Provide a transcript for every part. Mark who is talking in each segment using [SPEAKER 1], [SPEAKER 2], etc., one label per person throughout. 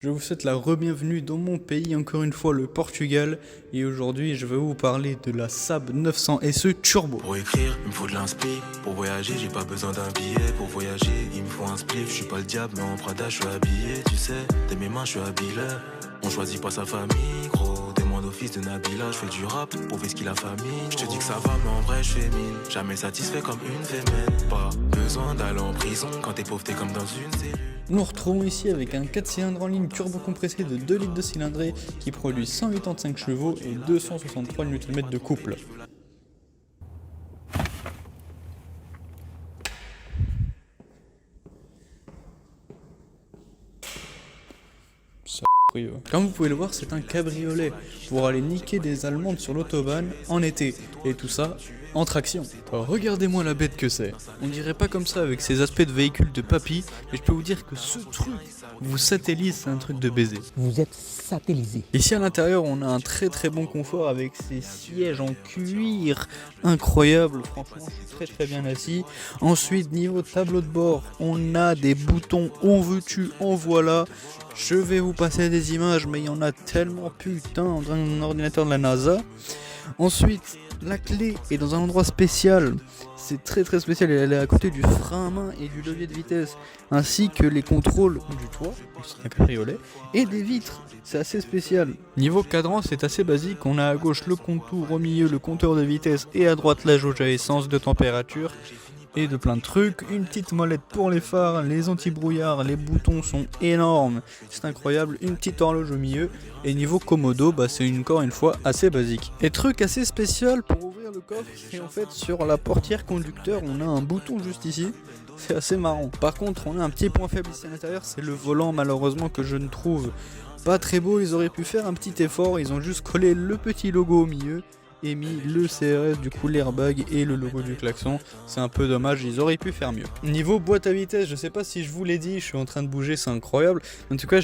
[SPEAKER 1] Je vous souhaite la re-bienvenue dans mon pays, encore une fois le Portugal, et aujourd'hui je vais vous parler de la Saab 900 SE Turbo.
[SPEAKER 2] Pour écrire, il me faut de l'inspi. Pour voyager, j'ai pas besoin d'un billet. Pour voyager, il me faut un spliff. Je suis pas le diable, mais en Prada, je suis habillé. Tu sais, dès mes mains, je suis habillé. On choisit pas sa famille, gros. Demande au fils de Nabila, je fais du rap pour ce qu'il a famille. Je te dis que ça va, mais en vrai, je fais mine. Jamais satisfait comme une fémène. Pas besoin d'aller en prison. Quand t'es pauvre, t'es comme dans une cellule.
[SPEAKER 1] Nous retrouvons ici avec un 4 cylindres en ligne turbo compressé de 2 litres de cylindrée qui produit 185 chevaux et 263 Nm de couple. Comme vous pouvez le voir, c'est un cabriolet pour aller niquer des Allemandes sur l'autobahn en été, et tout ça en traction. Alors, regardez-moi la bête que c'est. On dirait pas comme ça avec ses aspects de véhicule de papy, mais je peux vous dire que ce truc vous satellise, c'est un truc de baiser.
[SPEAKER 3] Vous êtes satellisé.
[SPEAKER 1] Ici à l'intérieur, on a un très bon confort avec ces sièges en cuir incroyable. Franchement, je suis très bien assis. Ensuite, niveau tableau de bord, on a des boutons on veux-tu, en voilà. Je vais vous passer des images, mais il y en a tellement, putain, on dirait un ordinateur de la NASA. Ensuite, la clé est dans un endroit spécial. C'est très spécial, elle est à côté du frein à main et du levier de vitesse, ainsi que les contrôles du toit, c'est un cabriolet, et des vitres. C'est assez spécial. Niveau cadran, c'est assez basique. On a à gauche le contour, au milieu le compteur de vitesse et à droite la jauge à essence, de température et de plein de trucs. Une petite molette pour les phares, les anti-brouillards, les boutons sont énormes, c'est incroyable. Une petite horloge au milieu. Et niveau commodo, c'est encore une fois assez basique. Et truc assez spécial pour ouvrir le coffre, c'est en fait sur la portière conducteur, on a un bouton juste ici. C'est assez marrant. Par contre, on a un petit point faible ici à l'intérieur, c'est le volant malheureusement que je ne trouve pas très beau. Ils auraient pu faire un petit effort, ils ont juste collé le petit logo au milieu et mis le CRS, du coup l'airbag et le logo du klaxon. C'est un peu dommage, ils auraient pu faire mieux. Niveau boîte à vitesse, je sais pas si je vous l'ai dit, je suis en train de bouger, c'est incroyable. En tout cas,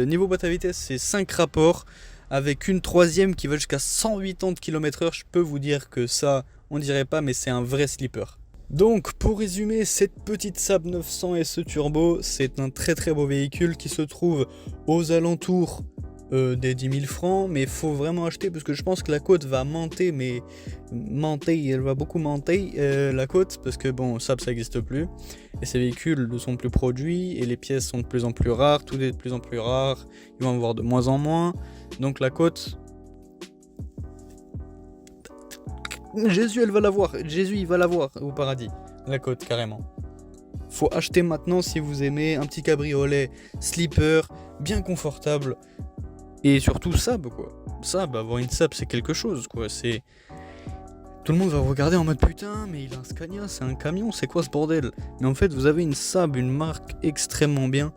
[SPEAKER 1] niveau boîte à vitesse, c'est 5 rapports avec une troisième qui va jusqu'à 180 km/h. Je peux vous dire que ça, on dirait pas, mais c'est un vrai slipper. Donc pour résumer, cette petite Saab 900 SE Turbo, c'est un très beau véhicule qui se trouve aux alentours des 10 000 francs, mais il faut vraiment acheter parce que je pense que la cote va monter, mais elle va beaucoup monter la cote, parce que bon, ça n'existe plus et ces véhicules ne sont plus produits et les pièces sont de plus en plus rares, tout est de plus en plus rare, ils vont en avoir de moins en moins, donc la cote, Jésus il va l'avoir au paradis, la cote carrément. Faut acheter maintenant si vous aimez un petit cabriolet slipper bien confortable. Et surtout Saab quoi. Saab, avoir une Saab c'est quelque chose quoi. C'est... Tout le monde va vous regarder en mode putain mais il a un Scania, c'est un camion, c'est quoi ce bordel? Mais en fait vous avez une Saab, une marque extrêmement bien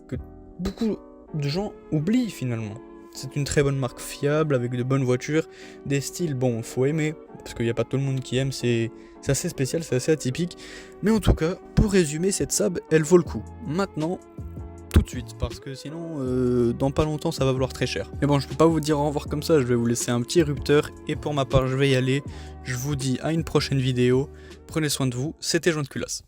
[SPEAKER 1] que beaucoup de gens oublient finalement. C'est une très bonne marque fiable avec de bonnes voitures, des styles bon faut aimer parce qu'il n'y a pas tout le monde qui aime, c'est assez spécial, c'est assez atypique. Mais en tout cas pour résumer, cette Saab elle vaut le coup. Maintenant tout de suite, parce que sinon dans pas longtemps ça va valoir très cher. Mais bon, je peux pas vous dire au revoir comme ça, je vais vous laisser un petit rupteur et pour ma part je vais y aller. Je vous dis à une prochaine vidéo, prenez soin de vous, c'était Joint de Culasse.